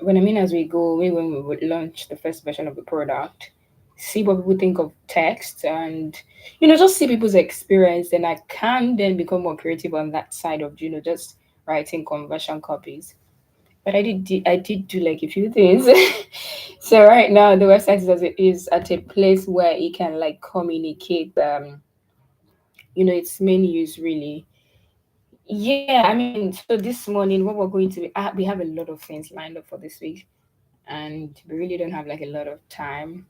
when I mean as we go, maybe when we would launch the first version of the product, see what people think of text and just see people's experience, and I can then become more creative on that side of just writing conversion copies. But I did do like a few things. So right now the website is at a place where it can like communicate its menus really. Yeah, I mean, so this morning what we're going to we have a lot of things lined up for this week, and we really don't have like a lot of time.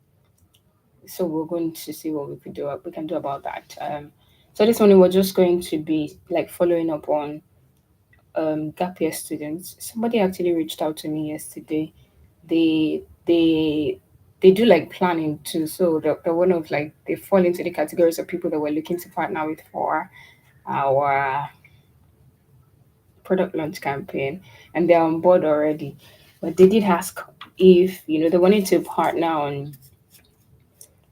So we're going to see what we can do about that. So this morning we're just going to be like following up on gap year students. Somebody actually reached out to me yesterday. They they they do like planning too. So they're one of like they fall into the categories of people that we're looking to partner with for our product launch campaign, and they're on board already. But they did ask if they wanted to partner on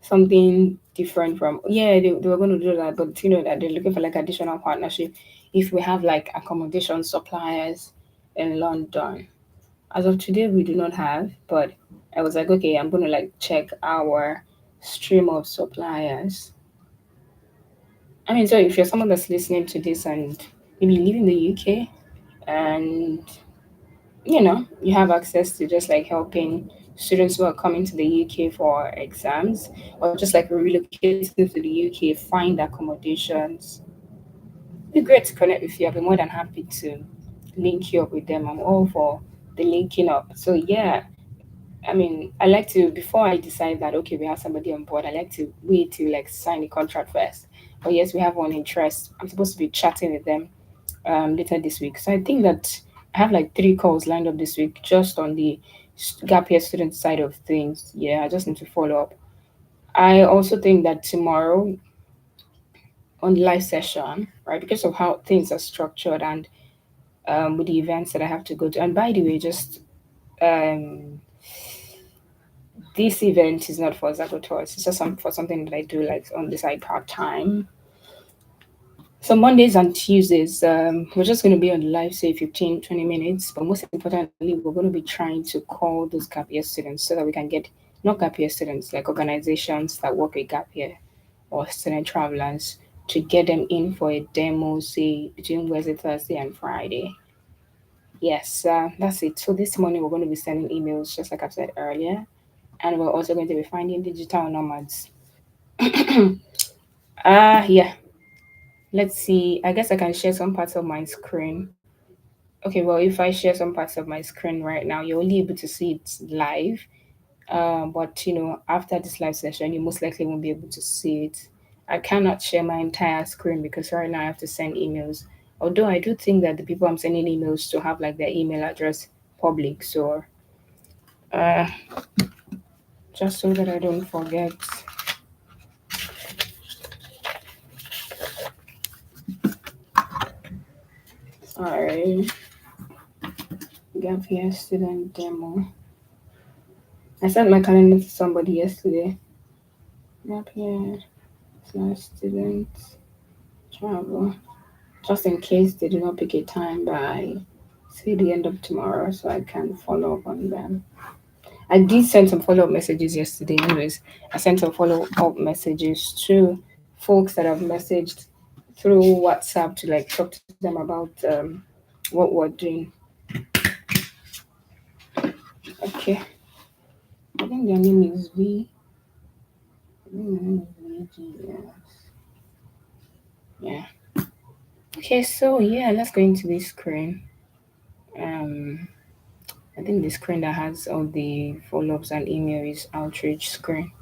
something different from, yeah, they were going to do that, but that they're looking for like additional partnership if we have like accommodation suppliers in London. As of today we do not have, but I was like, okay, I'm going to like check our stream of suppliers. I mean, so if you're someone that's listening to this and maybe you live in the UK, and you have access to just like helping students who are coming to the UK for exams, or just like relocating to the UK, find accommodations, it'd be great to connect with you. I'll be more than happy to link you up with them. I'm all for the linking up. So yeah, I mean, I like to, before I decide that okay we have somebody on board, I like to wait to like sign the contract first. But yes, we have one interest. I'm supposed to be chatting with them later this week. So I think that I have like three calls lined up this week just on the gap year student side of things. Yeah, I just need to follow up. I also think that tomorrow on the live session, right, because of how things are structured and with the events that I have to go to. And by the way, just um, this event is not for Zagotours. It's just for something that I do like on the side part time. So Mondays and Tuesdays, we're just going to be on the live, say 15, 20 minutes. But most importantly, we're going to be trying to call those gap year students so that we can get, not gap year students, like organizations that work with gap year or student travelers, to get them in for a demo, say between Wednesday, Thursday, and Friday. Yes, that's it. So this morning we're going to be sending emails, just like I've said earlier, and we're also going to be finding digital nomads. Yeah. Let's see. I guess I can share some parts of my screen. Okay, well, if I share some parts of my screen right now, you're only able to see it live. But after this live session, you most likely won't be able to see it. I cannot share my entire screen because right now I have to send emails. Although I do think that the people I'm sending emails to have like their email address public, so uh, just so that I don't forget. Sorry, gap year student demo. I sent my calendar to somebody yesterday. Gap year student travel. Just in case they do not pick a time by say the end of tomorrow, so I can follow up on them. I did send some follow up messages yesterday. Anyways, I sent some follow up messages to folks that have messaged through WhatsApp to like talk to them about what we're doing. Okay, I think their name is V. I think their name is VGS. Yeah. Okay, so yeah, let's go into this screen. Um, I think the screen that has all the follow ups and email is outreach screen.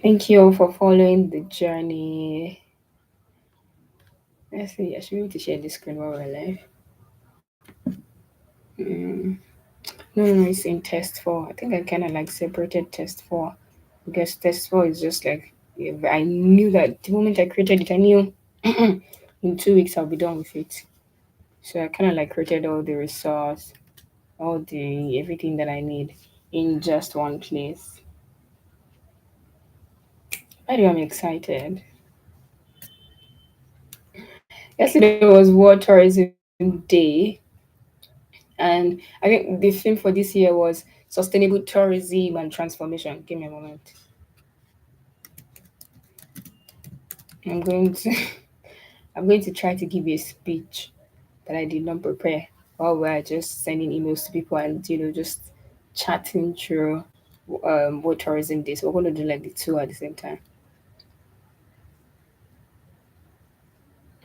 Thank you all for following the journey. Let's see, I should be able to share this screen while we're live. Mm. No, it's in test 4. I think I kind of like separated test 4 because test 4 is just like, I knew that the moment I created it, I knew in 2 weeks I'll be done with it. So I kind of like created all the resource, all the everything that I need in just one place. By the way, I'm excited. Yesterday was World Tourism Day, and I think the theme for this year was sustainable tourism and transformation. Give me a moment. I'm going to I'm going to try to give you a speech that I did not prepare while we're just sending emails to people and just chatting through World Tourism Day. So we're going to do like the two at the same time.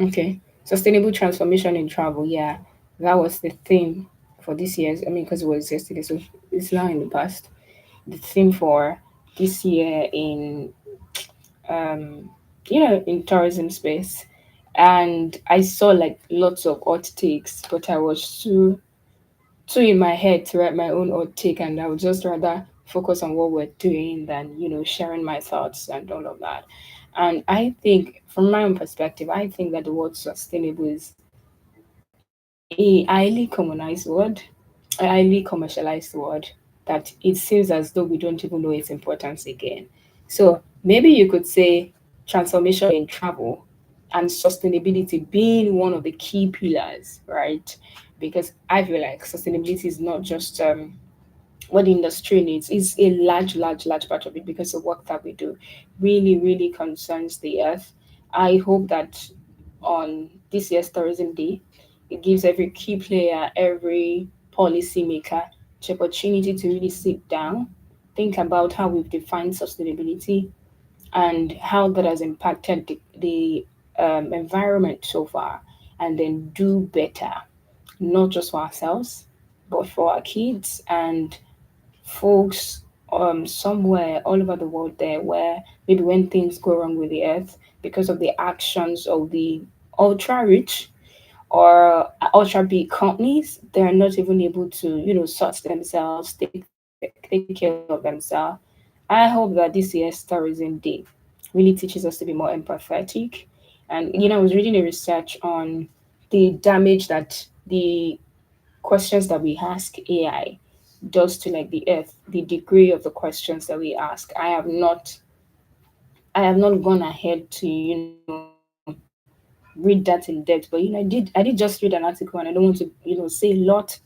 Okay. Sustainable transformation in travel. Yeah, that was the theme for this year's. I mean, because it was yesterday, so it's now in the past. The theme for this year in um in tourism space, and I saw like lots of hot takes, but I was too in my head to write my own odd take, and I would just rather focus on what we're doing than sharing my thoughts and all of that. And I think, from my own perspective, I think that the word sustainable is a highly commonized word, a highly commercialized word that it seems as though we don't even know its importance again. So maybe you could say transformation in travel and sustainability being one of the key pillars, right? Because I feel like sustainability is not just what the industry needs, is a large part of it, because the work that we do really concerns the earth. I hope that on this year's Tourism Day, it gives every key player, every policymaker, the opportunity to really sit down, think about how we've defined sustainability and how that has impacted the environment so far, and then do better, not just for ourselves, but for our kids and folks somewhere all over the world there, where maybe when things go wrong with the earth because of the actions of the ultra rich or ultra big companies, they're not even able to sort themselves, take care of themselves. I hope that this year's tourism day really teaches us to be more empathetic. And I was reading a research on the damage that the questions that we ask AI does to like the earth, the degree of the questions that we ask. I have not gone ahead to read that in depth, but I did just read an article, and I don't want to say a lot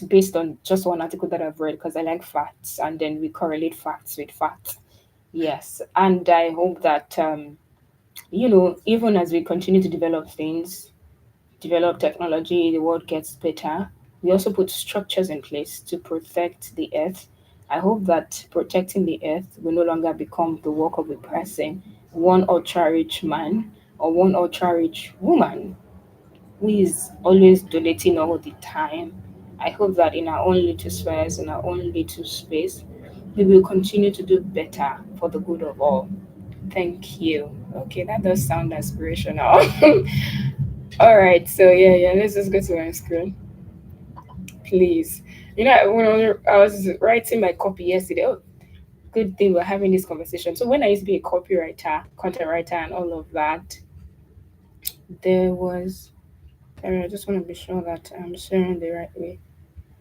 based on just one article that I've read, because I like facts and then we correlate facts with facts. Yes, and I hope that even as we continue to develop technology, the world gets better. We also put structures in place to protect the earth. I hope that protecting the earth will no longer become the work of a person, one ultra rich man or one ultra rich woman who is always donating all the time. I hope that in our own little spheres, in our own little space, we will continue to do better for the good of all. Thank you. Okay, that does sound aspirational. All right, so yeah, let's just go to my screen, please. When I was writing my copy yesterday, oh, good thing we're having this conversation. So when I used to be a copywriter, content writer, and all of that, there was. I just want to be sure that I'm sharing the right way.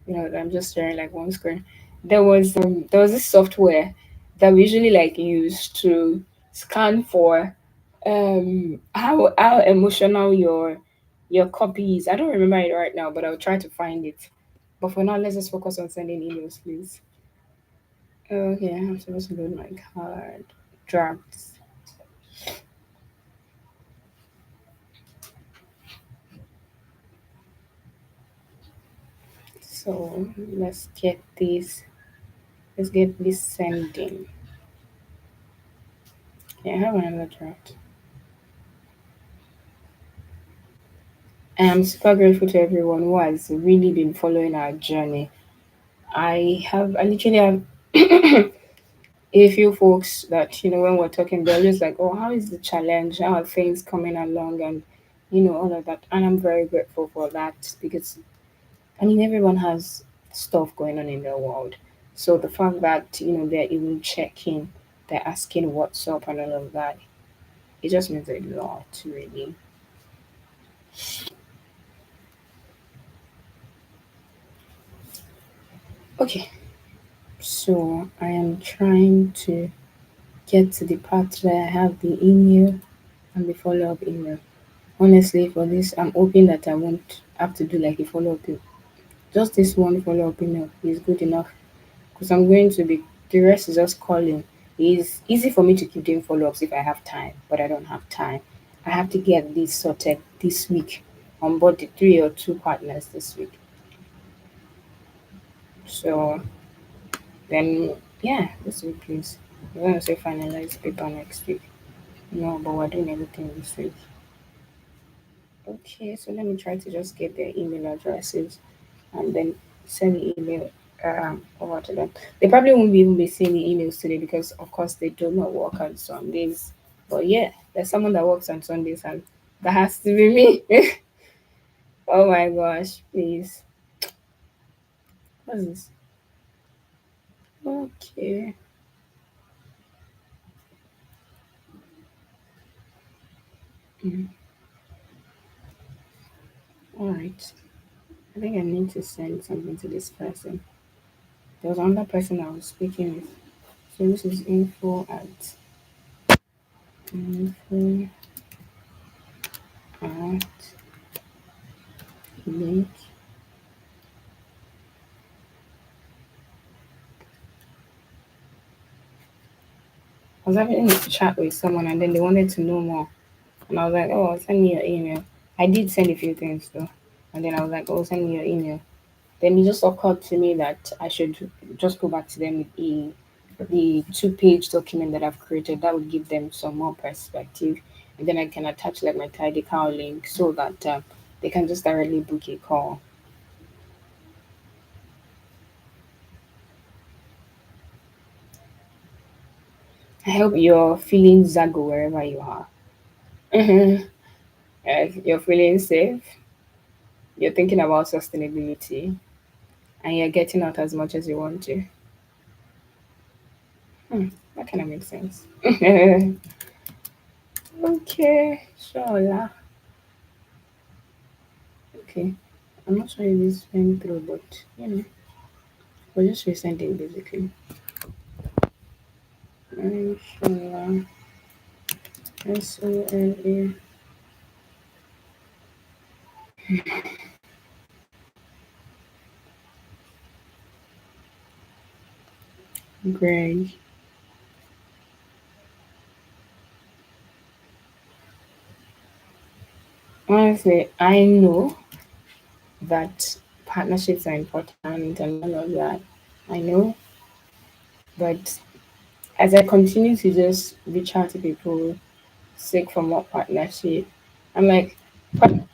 That I'm just sharing like one screen. There was this software that we usually like use to scan for how emotional your copy is. I don't remember it right now, but I'll try to find it. But for now, let's just focus on sending emails, please. Okay, I'm supposed to load my card drafts. So let's get this. Let's get this sending. Yeah, I have another draft. I'm super grateful to everyone who has really been following our journey. I literally have a few folks that, when we're talking, they're just like, oh, how is the challenge? How are things coming along? And, all of that. And I'm very grateful for that, because, I mean, everyone has stuff going on in their world. So the fact that, they're even checking, they're asking what's up and all of that, it just means a lot, really. Okay, so I am trying to get to the part where I have the email. and the follow up email. Honestly, for this, I'm hoping that I won't have to do like a follow up. Just this one follow up email is good enough because I'm going to be, the rest is just calling. It's easy for me to keep doing follow ups if I have time, but I don't have time. I have to get this sorted this week on board the three or two partners this week. So then, yeah, this week, please. We're going to say finalize paper next week. No, but we're doing everything this week. Okay, so let me try to just get their email addresses and then send the email over to them. They probably won't be even be seeing the emails today because, of course, they do not work on Sundays. But yeah, there's someone that works on Sundays, and that has to be me. Oh my gosh, please. What's this? Okay. Mm, all right. I think I need to send something to this person. There was another person I was speaking with. So this is info at link. I was having a chat with someone and then they wanted to know more. And I was like, oh, send me your email. I did send a few things though. And then I was like, oh, send me your email. Then it just occurred to me that I should just go back to them with the two-page document that I've created. That would give them some more perspective. And then I can attach like my tidy cow link so that they can just directly book a call. I hope you're feeling zago wherever you are. You're feeling safe. You're thinking about sustainability and you're getting out as much as you want to. That kind of makes sense. Okay, sure. Okay, I'm not sure if this went through, but we're just resending basically. Inshallah. SOLA. Greg. Honestly, I know that partnerships are important and all of that. I know, but as I continue to just reach out to people, seek for more partnership, I'm like, I'm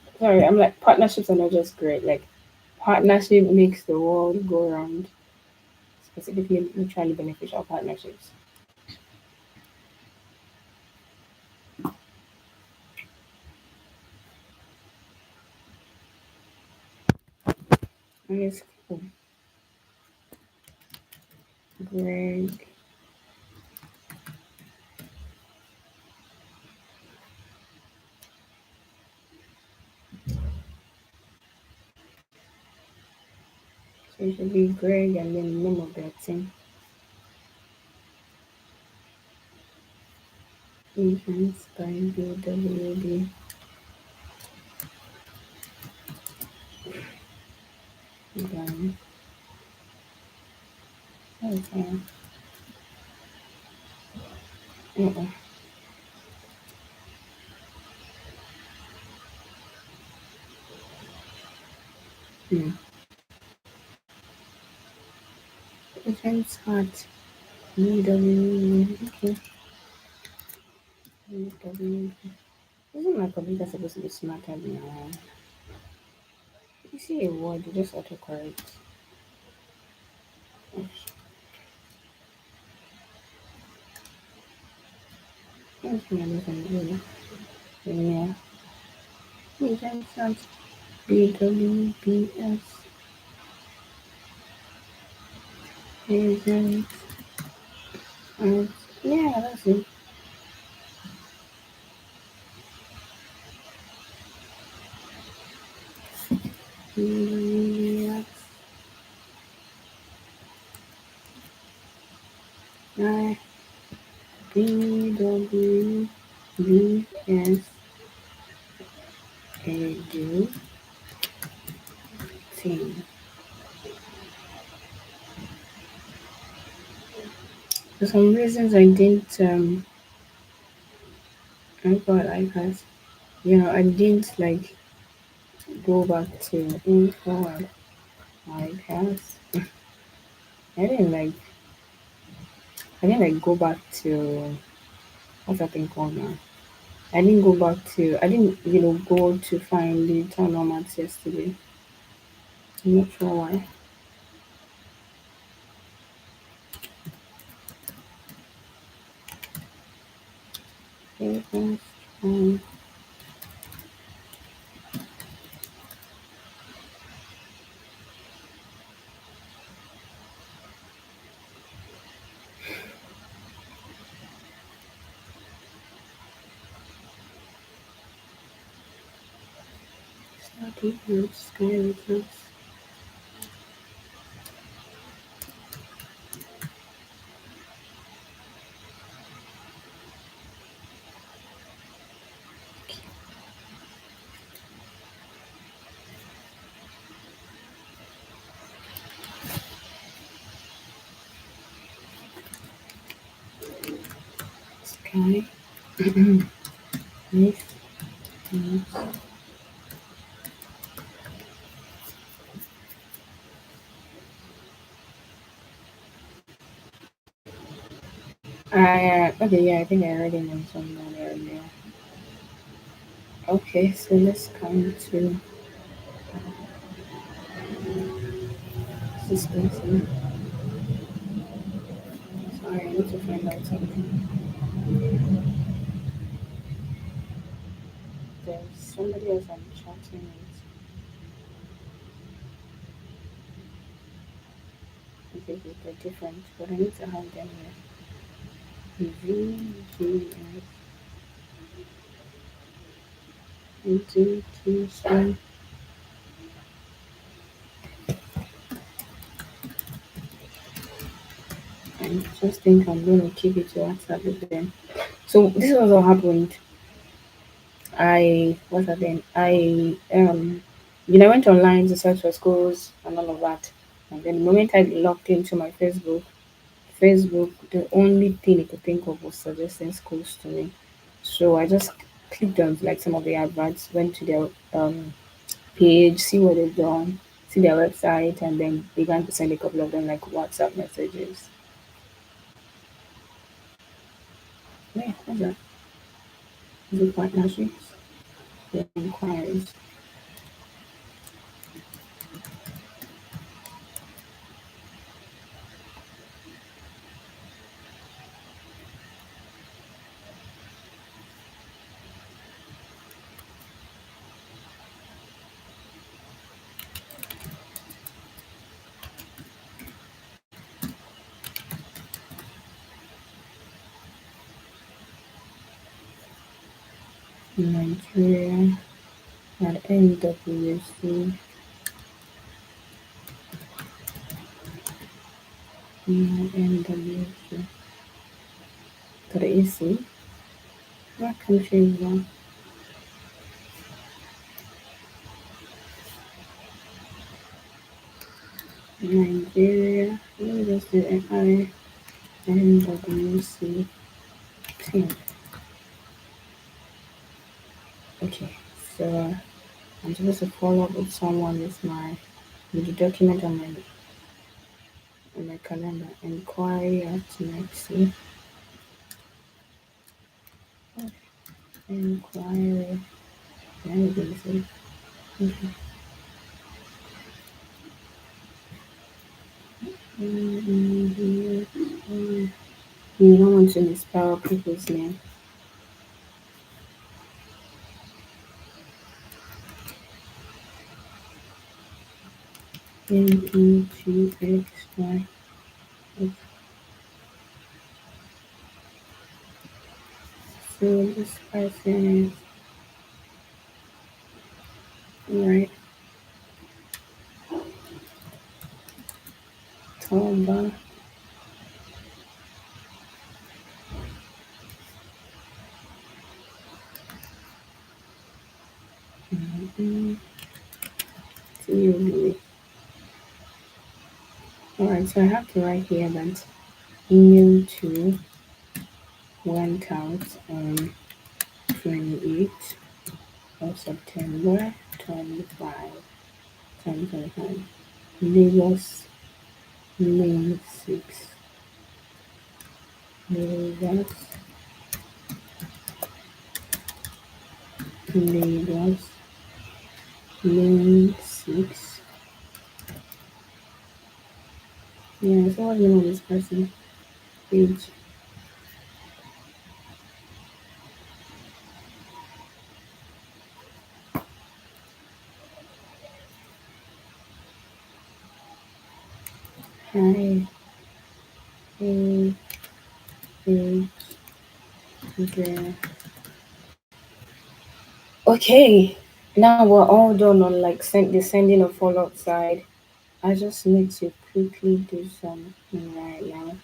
like, partnerships are not just great. Like, partnership makes the world go round, specifically mutually beneficial partnerships. And it's cool. Greg. So it should be Greg and then the name of their team. Agents by BWD. Then, okay. Uh-uh. Hmm. Agents at BWD. Okay. BWD. Isn't my computer supposed to be smarter than now? You see a word, you just autocorrect. What's my name? Yeah. Agents at BWBS. Agents at, yeah, that's it. BWBS. BW. B S A D T. For some reasons, I didn't. I got iPads. I didn't like go back to info iPads. I didn't like. I didn't like go back to what's that thing called now? I didn't go back to. I didn't go to find the tournaments yesterday. I'm not sure why. Okay, study notes, sky notes. Sky. Nice. Notes. Okay, yeah, I think I already mentioned that earlier. Okay, so let's come to suspension. Sorry, I need to find out something. There's somebody else I'm chatting with. Okay, they're different, but I need to have them here. VGS education. I just think I'm gonna keep it to WhatsApp with them. So this was what happened. What's happened? I went online to search for schools and all of that. And then the moment I logged into my Facebook, the only thing it could think of was suggesting schools to me. So I just clicked on like some of the adverts, went to their page, see what they've done, see their website, and then began to send a couple of them like WhatsApp messages. Yeah, what's that? The partnerships, the inquiries. 'Nigeria at NWC, NWC. To the AC. What country is that? Nigeria. Let me just do NWC team. Okay, so I'm supposed to follow up with someone with the document on my calendar. Inquiry at Nexi. Inquiry. NWC. Okay. Mm, you don't want to misspell people's name. NEGXY. So this person is right. Toba. Mm, TV. Alright, so I have to write here that email to went out on 28th of September 25, 2025. Lagos Main 6. Lagos, Lagos Main 6. Yeah, so what's the name of this person? Page. Hi, hey, page there. Okay, now we're all done on like the sending of follow-up side. I just need to quickly do something right now.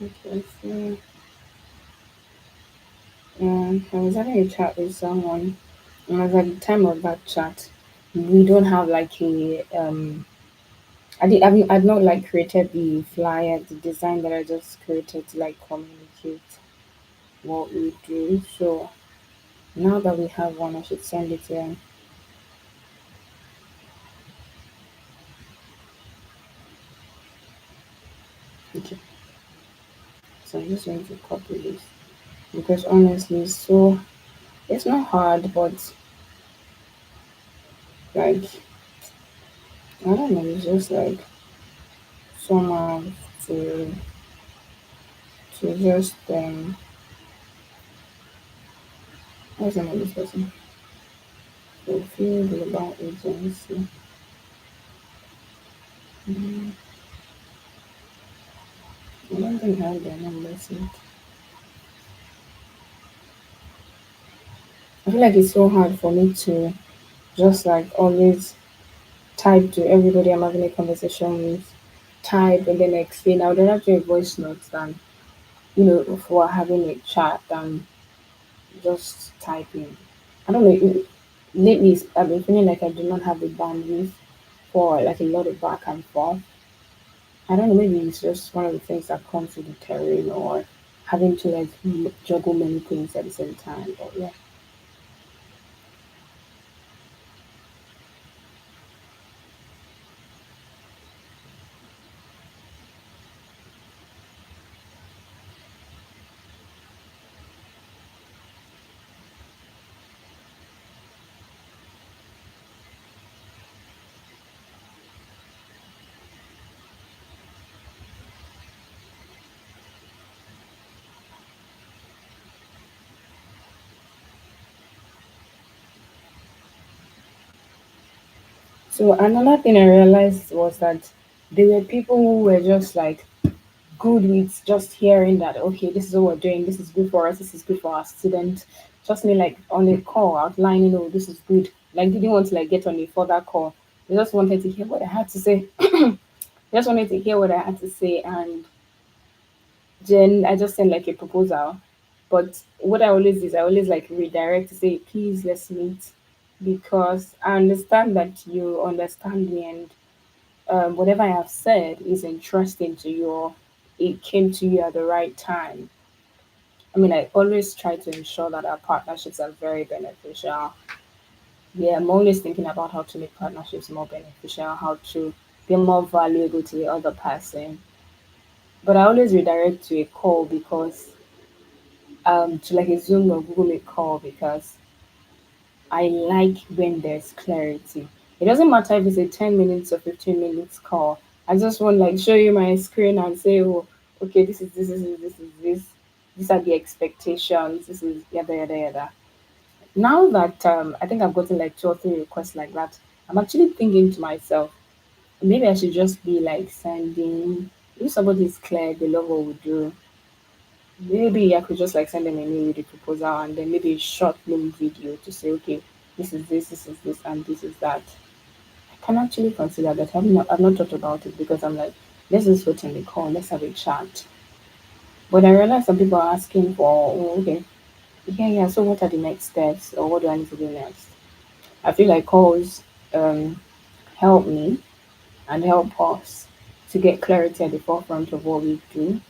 Okay, so I was having a chat with someone, and at the time of that chat, we don't have like a I've not like created the flyer, the design that I just created to like communicate what we do. So now that we have one, I should send it to them. Okay, so I'm just going to copy this because honestly, so it's not hard, but like I don't know, it's just like someone to just what's the name of this person? Fulfill global agency. Mm, I don't think I have their numbers yet. I feel like it's so hard for me to just like always type to everybody I'm having a conversation with, type and then explain. I would rather do a voice note than, if we're having a chat than just typing. I don't know. Lately, I've been feeling like I do not have the bandwidth for like a lot of back and forth. I don't know, maybe it's just one of the things that comes with the terrain or having to like juggle many things at the same time. But yeah. So another thing I realized was that there were people who were just like good with just hearing that okay, this is what we're doing, this is good for us, this is good for our students. Just me like on a call outlining, oh, this is good. Like didn't want to like get on a further call. They just wanted to hear what I had to say. Just wanted to hear what I had to say, and then I just sent like a proposal. But what I always do is I always like redirect to say, please let's meet because I understand that you understand me and whatever I have said is interesting to you or it came to you at the right time. I mean, I always try to ensure that our partnerships are very beneficial. Yeah, I'm always thinking about how to make partnerships more beneficial, how to be more valuable to the other person. But I always redirect to a call because to like a Zoom or Google Meet call because I like when there's clarity. It doesn't matter if it's a 10 minutes or 15 minutes call. I just want like show you my screen and say, oh, okay, this. These are the expectations. This is yada yada yada. Now that I think I've gotten like two or three requests like that, I'm actually thinking to myself, maybe I should just be like sending. If somebody is clear, they love what we do. Maybe I could just like send them a mail with a proposal and then maybe a short film video to say, okay, this is this, and this is that. I can actually consider that. I've not thought about it because I'm like, let's just wait on the call, let's have a chat. But I realize some people are asking for, oh, okay, yeah, yeah. So what are the next steps, or what do I need to do next? I feel like calls um, help me and help us to get clarity at the forefront of what we do.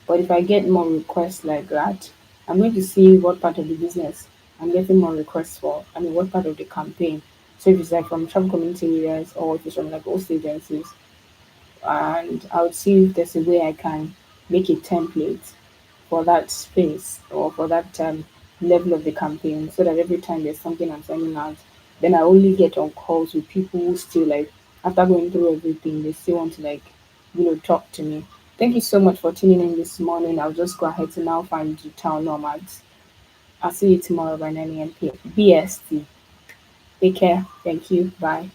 But if I get more requests like that, I'm going to see what part of the business I'm getting more requests for. I mean, what part of the campaign. So if it's like from travel community areas or if it's from like host agencies, and I would see if there's a way I can make a template for that space or for that level of the campaign so that every time there's something I'm sending out, then I only get on calls with people who still like, after going through everything, they still want to like, talk to me. Thank you so much for tuning in this morning. I'll just go ahead to now find the town nomads. I'll see you tomorrow by 9 a.m. BST. Take care. Thank you. Bye.